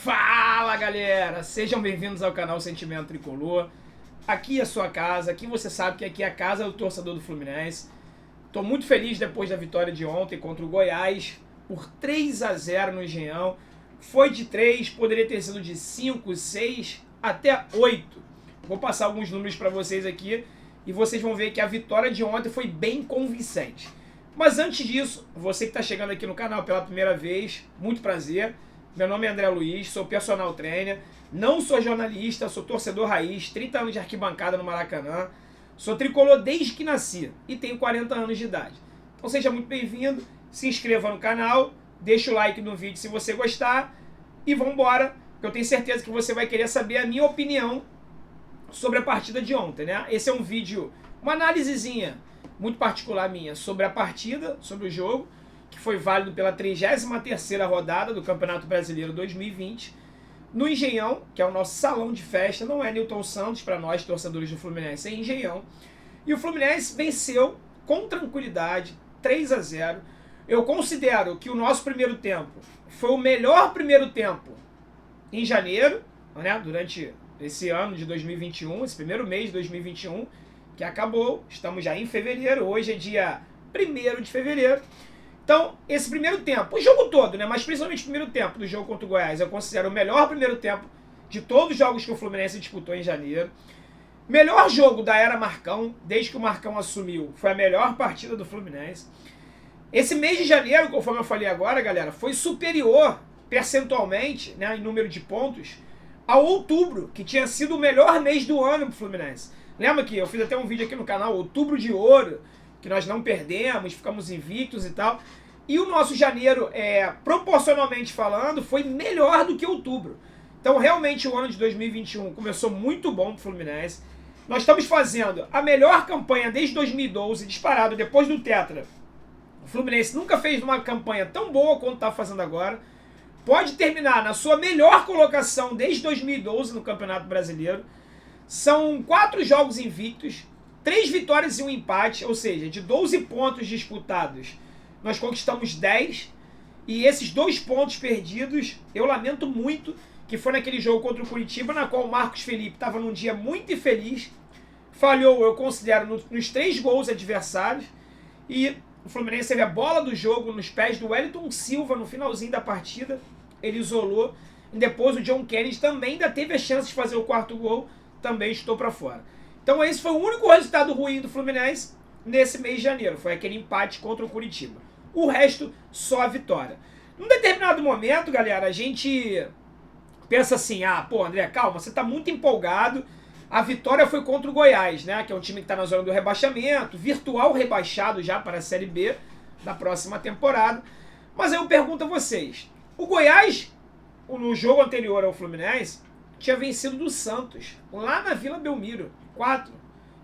Fala galera, sejam bem-vindos ao canal Sentimento Tricolor. Aqui é a sua casa, aqui você sabe que aqui é a casa do torcedor do Fluminense. Tô muito feliz depois da vitória de ontem contra o Goiás por 3-0 no Engenhão. Foi de 3, poderia ter sido de 5, 6, até 8. Vou passar alguns números para vocês aqui e vocês vão ver que a vitória de ontem foi bem convincente. Mas antes disso, você que está chegando aqui no canal pela primeira vez, muito prazer. Meu nome é André Luiz, sou personal trainer, não sou jornalista, sou torcedor raiz, 30 anos de arquibancada no Maracanã, sou tricolor desde que nasci e tenho 40 anos de idade. Então seja muito bem-vindo, se inscreva no canal, deixa o like no vídeo se você gostar e vamos embora, que eu tenho certeza que você vai querer saber a minha opinião sobre a partida de ontem, né? Esse é um vídeo, uma análisezinha muito particular minha sobre a partida, sobre o jogo, que foi válido pela 33ª rodada do Campeonato Brasileiro 2020, no Engenhão, que é o nosso salão de festa, não é Newton Santos para nós, torcedores do Fluminense, é Engenhão. E o Fluminense venceu com tranquilidade, 3-0. Eu considero que o nosso primeiro tempo foi o melhor primeiro tempo em janeiro, né, durante esse ano de 2021, esse primeiro mês de 2021, que acabou, estamos já em fevereiro, hoje é dia 1º de fevereiro. Então, esse primeiro tempo, o jogo todo, né, mas principalmente o primeiro tempo do jogo contra o Goiás, eu considero o melhor primeiro tempo de todos os jogos que o Fluminense disputou em janeiro. Melhor jogo da era Marcão, desde que o Marcão assumiu, foi a melhor partida do Fluminense. Esse mês de janeiro, conforme eu falei agora, galera, foi superior percentualmente, né, em número de pontos, ao outubro, que tinha sido o melhor mês do ano para o Fluminense. Lembra que eu fiz até um vídeo aqui no canal, Outubro de Ouro, que nós não perdemos, ficamos invictos e tal. E o nosso janeiro, proporcionalmente falando, foi melhor do que outubro. Então, realmente, o ano de 2021 começou muito bom para o Fluminense. Nós estamos fazendo a melhor campanha desde 2012, disparado depois do Tetra. O Fluminense nunca fez uma campanha tão boa quanto está fazendo agora. Pode terminar na sua melhor colocação desde 2012 no Campeonato Brasileiro. São 4 jogos invictos, 3 vitórias e um empate, ou seja, de 12 pontos disputados, nós conquistamos 10. E esses 2 pontos perdidos, eu lamento muito, que foi naquele jogo contra o Curitiba, na qual o Marcos Felipe estava num dia muito infeliz. Falhou, eu considero, nos 3 gols adversários. E o Fluminense teve a bola do jogo nos pés do Wellington Silva no finalzinho da partida. Ele isolou. E depois o John Kennedy também ainda teve a chance de fazer o 4º gol, também estou para fora. Então esse foi o único resultado ruim do Fluminense nesse mês de janeiro. Foi aquele empate contra o Curitiba. O resto, só a vitória. Num determinado momento, galera, a gente pensa assim, pô, André, calma, você está muito empolgado. A vitória foi contra o Goiás, né? Que é um time que está na zona do rebaixamento, virtual rebaixado já para a Série B da próxima temporada. Mas aí eu pergunto a vocês, o Goiás, no jogo anterior ao Fluminense, tinha vencido do Santos, lá na Vila Belmiro, 4,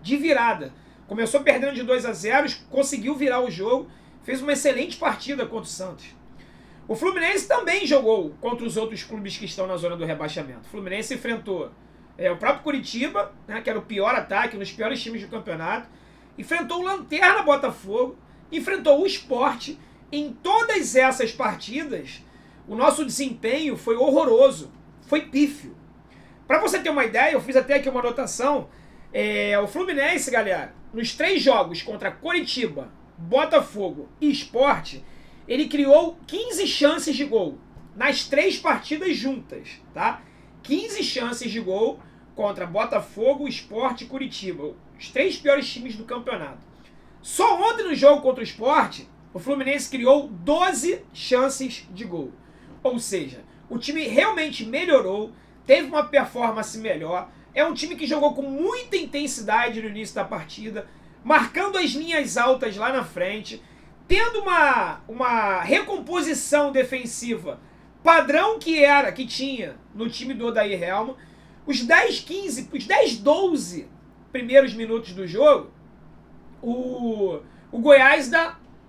de virada. Começou perdendo de 2-0, conseguiu virar o jogo, fez uma excelente partida contra o Santos. O Fluminense também jogou contra os outros clubes que estão na zona do rebaixamento. O Fluminense enfrentou o próprio Curitiba, né, que era o pior ataque, um dos piores times do campeonato. Enfrentou o Lanterna Botafogo, enfrentou o Sport. Em todas essas partidas, o nosso desempenho foi horroroso, foi pífio. Para você ter uma ideia, eu fiz até aqui uma anotação. O Fluminense, galera, nos 3 jogos contra Coritiba, Botafogo e Sport, ele criou 15 chances de gol nas 3 partidas juntas, tá? 15 chances de gol contra Botafogo, Sport e Coritiba, os 3 piores times do campeonato. Só ontem no jogo contra o Sport, o Fluminense criou 12 chances de gol. Ou seja, o time realmente melhorou, teve uma performance melhor. É um time que jogou com muita intensidade no início da partida, marcando as linhas altas lá na frente, tendo uma recomposição defensiva padrão que tinha no time do Odair Hellmann. Os 10-12 primeiros minutos do jogo, o Goiás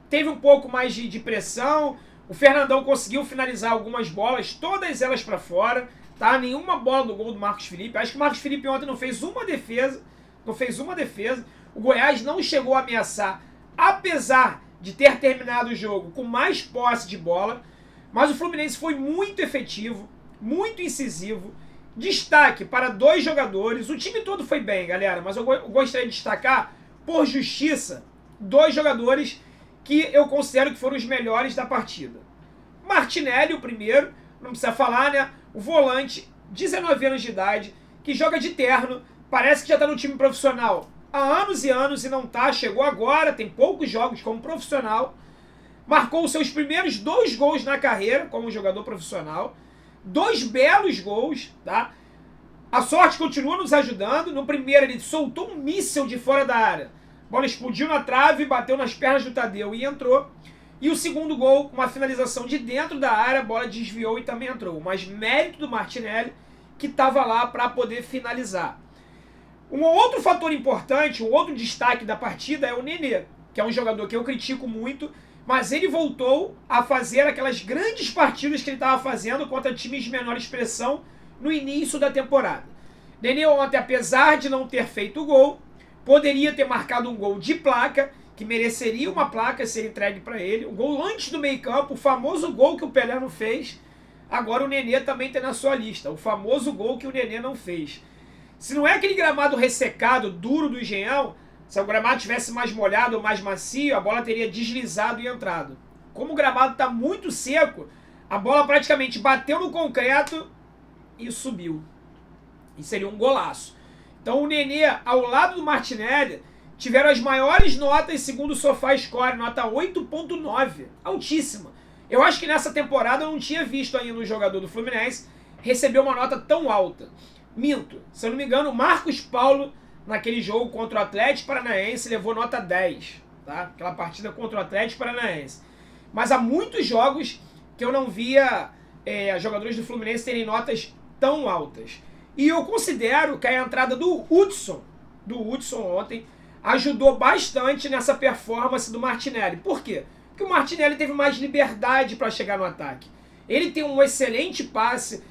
teve um pouco mais de pressão. O Fernandão conseguiu finalizar algumas bolas, todas elas para fora. Tá? Nenhuma bola do gol do Marcos Felipe. Acho que o Marcos Felipe ontem não fez uma defesa. O Goiás não chegou a ameaçar, apesar de ter terminado o jogo com mais posse de bola. Mas o Fluminense foi muito efetivo. muito incisivo. Destaque para 2 jogadores. O time todo foi bem, galera, mas eu gostaria de destacar, por justiça, 2 jogadores que eu considero que foram os melhores da partida. Martinelli, o primeiro, não precisa falar, né? O volante, 19 anos de idade, que joga de terno, parece que já está no time profissional há anos e anos e não tá, chegou agora, tem poucos jogos como profissional, marcou os seus primeiros 2 gols na carreira como jogador profissional, 2 belos gols, tá? A sorte continua nos ajudando. No primeiro ele soltou um míssel de fora da área, a bola explodiu na trave, bateu nas pernas do Tadeu e entrou. E o segundo gol, uma finalização de dentro da área, a bola desviou e também entrou. Mas mérito do Martinelli, que estava lá para poder finalizar. Um outro fator importante, um outro destaque da partida é o Nenê, que é um jogador que eu critico muito, mas ele voltou a fazer aquelas grandes partidas que ele estava fazendo contra times de menor expressão no início da temporada. Nenê ontem, apesar de não ter feito gol, poderia ter marcado um gol de placa, que mereceria uma placa ser entregue para ele. Um gol antes do meio-campo, o famoso gol que o Pelé não fez. Agora o Nenê também tem na sua lista, o famoso gol que o Nenê não fez. Se não é aquele gramado ressecado, duro do Engenhão, se o gramado tivesse mais molhado ou mais macio, a bola teria deslizado e entrado. Como o gramado está muito seco, a bola praticamente bateu no concreto e subiu. E seria um golaço. Então o Nenê, ao lado do Martinelli, tiveram as maiores notas segundo o SofaScore, nota 8.9, altíssima. Eu acho que nessa temporada eu não tinha visto ainda um jogador do Fluminense receber uma nota tão alta. Minto, se eu não me engano, o Marcos Paulo, naquele jogo contra o Atlético Paranaense, levou nota 10, tá? Aquela partida contra o Atlético Paranaense. Mas há muitos jogos que eu não via jogadores do Fluminense terem notas tão altas. E eu considero que a entrada do Hudson ontem, ajudou bastante nessa performance do Martinelli. Por quê? Porque o Martinelli teve mais liberdade para chegar no ataque. Ele tem um excelente passe,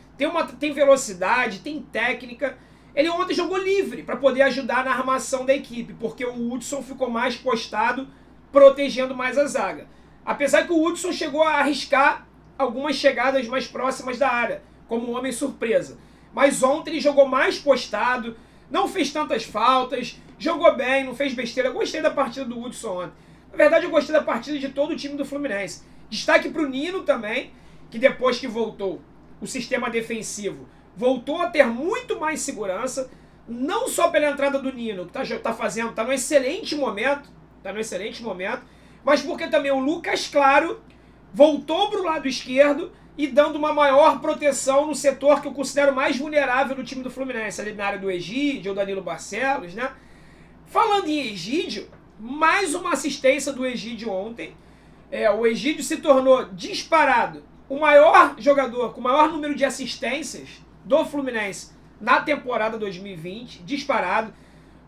tem velocidade, tem técnica. Ele ontem jogou livre para poder ajudar na armação da equipe, porque o Hudson ficou mais postado, protegendo mais a zaga. Apesar que o Hudson chegou a arriscar algumas chegadas mais próximas da área, como um homem surpresa. Mas ontem ele jogou mais postado, não fez tantas faltas, jogou bem, não fez besteira. Eu gostei da partida do Hudson ontem. Na verdade, eu gostei da partida de todo o time do Fluminense. Destaque para o Nino também, que depois que voltou o sistema defensivo, voltou a ter muito mais segurança, não só pela entrada do Nino, que está no excelente momento, mas porque também o Lucas Claro voltou para o lado esquerdo e dando uma maior proteção no setor que eu considero mais vulnerável do time do Fluminense, ali na área do Egídio, ou Danilo Barcelos, né? Falando em Egídio, mais uma assistência do Egídio ontem. O Egídio se tornou disparado o maior jogador com o maior número de assistências do Fluminense na temporada 2020, disparado.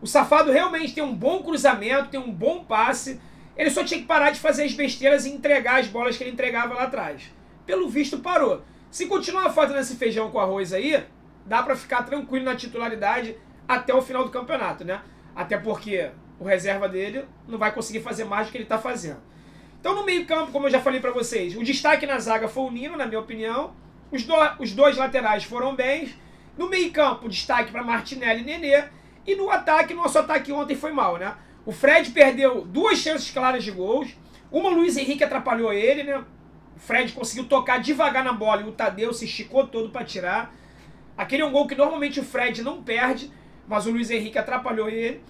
O safado realmente tem um bom cruzamento, tem um bom passe. Ele só tinha que parar de fazer as besteiras e entregar as bolas que ele entregava lá atrás. Pelo visto, parou. Se continuar fazendo esse feijão com arroz aí, dá pra ficar tranquilo na titularidade até o final do campeonato, né? Até porque o reserva dele não vai conseguir fazer mais do que ele tá fazendo. Então, no meio-campo, como eu já falei pra vocês, o destaque na zaga foi o Nino, na minha opinião. Os dois laterais foram bem. No meio-campo, destaque para Martinelli e Nenê. E no ataque, nosso ataque ontem foi mal, né? O Fred perdeu 2 chances claras de gols. Uma, o Luiz Henrique atrapalhou ele, né? O Fred conseguiu tocar devagar na bola e o Tadeu se esticou todo para tirar. Aquele é um gol que normalmente o Fred não perde, mas o Luiz Henrique atrapalhou ele.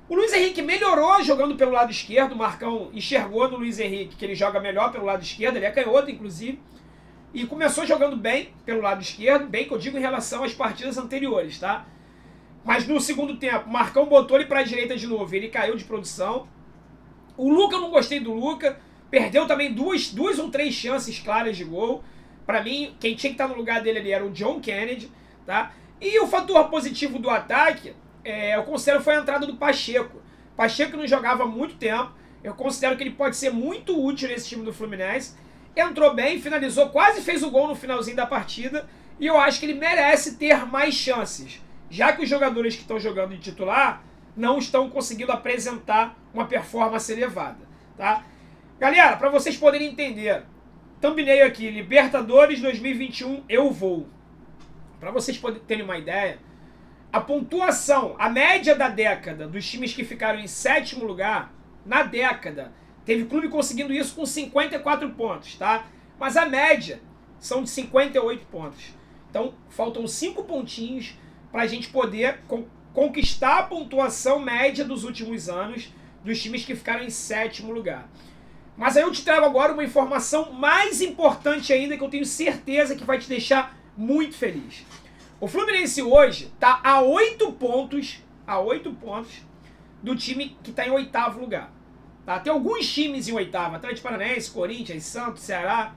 O Luiz Henrique melhorou jogando pelo lado esquerdo. O Marcão enxergou no Luiz Henrique que ele joga melhor pelo lado esquerdo. Ele é canhoto, inclusive. E começou jogando bem pelo lado esquerdo. Bem que eu digo em relação às partidas anteriores, tá? Mas no segundo tempo, o Marcão botou ele para a direita de novo. Ele caiu de produção. O Luca, eu não gostei do Luca. Perdeu também duas ou três chances claras de gol. Para mim, quem tinha que estar no lugar dele ali era o John Kennedy, tá? E o fator positivo do ataque, eu considero foi a entrada do Pacheco. Pacheco não jogava há muito tempo. Eu considero que ele pode ser muito útil nesse time do Fluminense. Entrou bem, finalizou, quase fez o gol no finalzinho da partida. E eu acho que ele merece ter mais chances, já que os jogadores que estão jogando de titular não estão conseguindo apresentar uma performance elevada, tá? Galera, para vocês poderem entender, thumbnail aqui, Libertadores 2021, eu vou. para vocês terem uma ideia, a pontuação, a média da década dos times que ficaram em 7º lugar, na década, teve clube conseguindo isso com 54 pontos, tá? Mas a média são de 58 pontos. Então, faltam 5 pontinhos para a gente poder conquistar a pontuação média dos últimos anos dos times que ficaram em 7º lugar. Mas aí eu te trago agora uma informação mais importante ainda, que eu tenho certeza que vai te deixar muito feliz. O Fluminense hoje está a 8 pontos do time que está em 8º lugar. Tá? Tem alguns times em 8º, Atlético Paranaense, Corinthians, Santos, Ceará,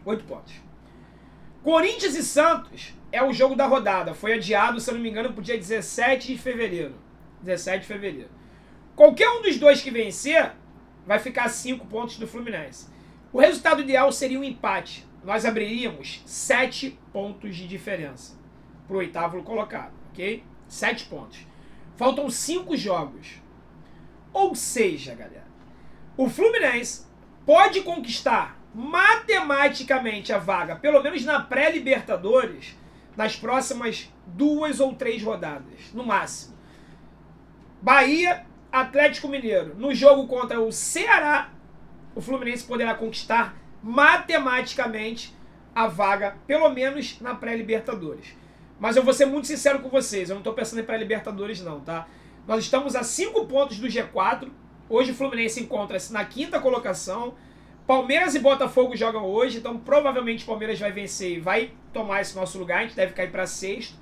8 pontos. Corinthians e Santos é o jogo da rodada, foi adiado, se eu não me engano, para o dia 17 de fevereiro. 17 de fevereiro. Qualquer um dos dois que vencer, vai ficar a 5 pontos do Fluminense. O resultado ideal seria um empate. Nós abriríamos 7 pontos de diferença para o 8º colocado, ok? 7 pontos. Faltam 5 jogos. Ou seja, galera, o Fluminense pode conquistar matematicamente a vaga, pelo menos na pré-Libertadores, nas próximas 2 ou 3 rodadas, no máximo. Bahia, Atlético Mineiro. No jogo contra o Ceará, o Fluminense poderá conquistar matematicamente a vaga, pelo menos na pré-Libertadores. Mas eu vou ser muito sincero com vocês, eu não estou pensando em pré-Libertadores não, tá? Nós estamos a 5 pontos do G4, hoje o Fluminense encontra-se na 5ª colocação, Palmeiras e Botafogo jogam hoje, então provavelmente o Palmeiras vai vencer e vai tomar esse nosso lugar, a gente deve cair para 6º,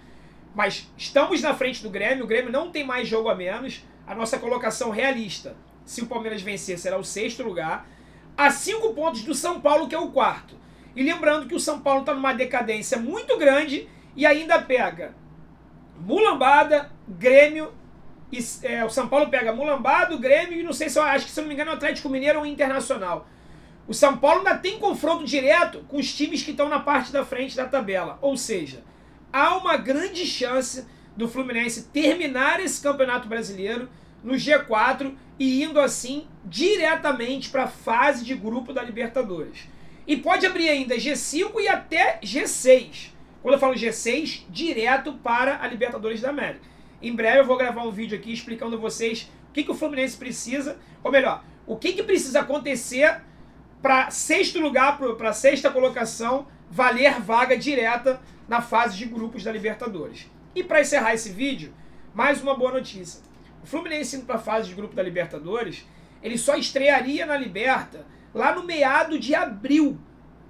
mas estamos na frente do Grêmio, o Grêmio não tem mais jogo a menos, a nossa colocação realista, se o Palmeiras vencer, será o 6º lugar, a 5 pontos do São Paulo, que é o 4º. E lembrando que o São Paulo está numa decadência muito grande e ainda pega Mulambada, Grêmio, o São Paulo pega Mulambada, Grêmio e não sei se eu acho que, se eu não me engano, o Atlético Mineiro ou o Internacional. O São Paulo ainda tem confronto direto com os times que estão na parte da frente da tabela. Ou seja, há uma grande chance do Fluminense terminar esse Campeonato Brasileiro no G4 e indo assim diretamente para a fase de grupo da Libertadores. E pode abrir ainda G5 e até G6. Quando eu falo G6, direto para a Libertadores da América. Em breve eu vou gravar um vídeo aqui explicando a vocês o que o Fluminense precisa, ou melhor, o que precisa acontecer para 6º lugar, para a 6ª colocação, valer vaga direta na fase de grupos da Libertadores. E para encerrar esse vídeo, mais uma boa notícia. O Fluminense indo para a fase de grupo da Libertadores, ele só estrearia na Liberta lá no meado de abril.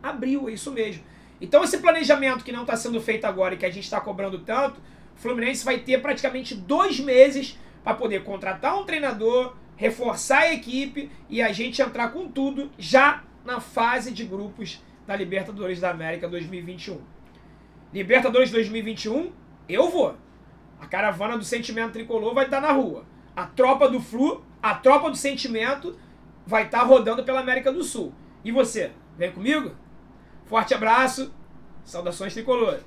Abril, é isso mesmo. Então esse planejamento que não está sendo feito agora e que a gente está cobrando tanto, o Fluminense vai ter praticamente 2 meses para poder contratar um treinador, reforçar a equipe e a gente entrar com tudo já na fase de grupos da Libertadores da América 2021. Libertadores 2021, eu vou. A caravana do Sentimento Tricolor vai estar na rua. A tropa do Flu, a tropa do Sentimento vai estar rodando pela América do Sul. E você, vem comigo? Forte abraço, saudações tricolores.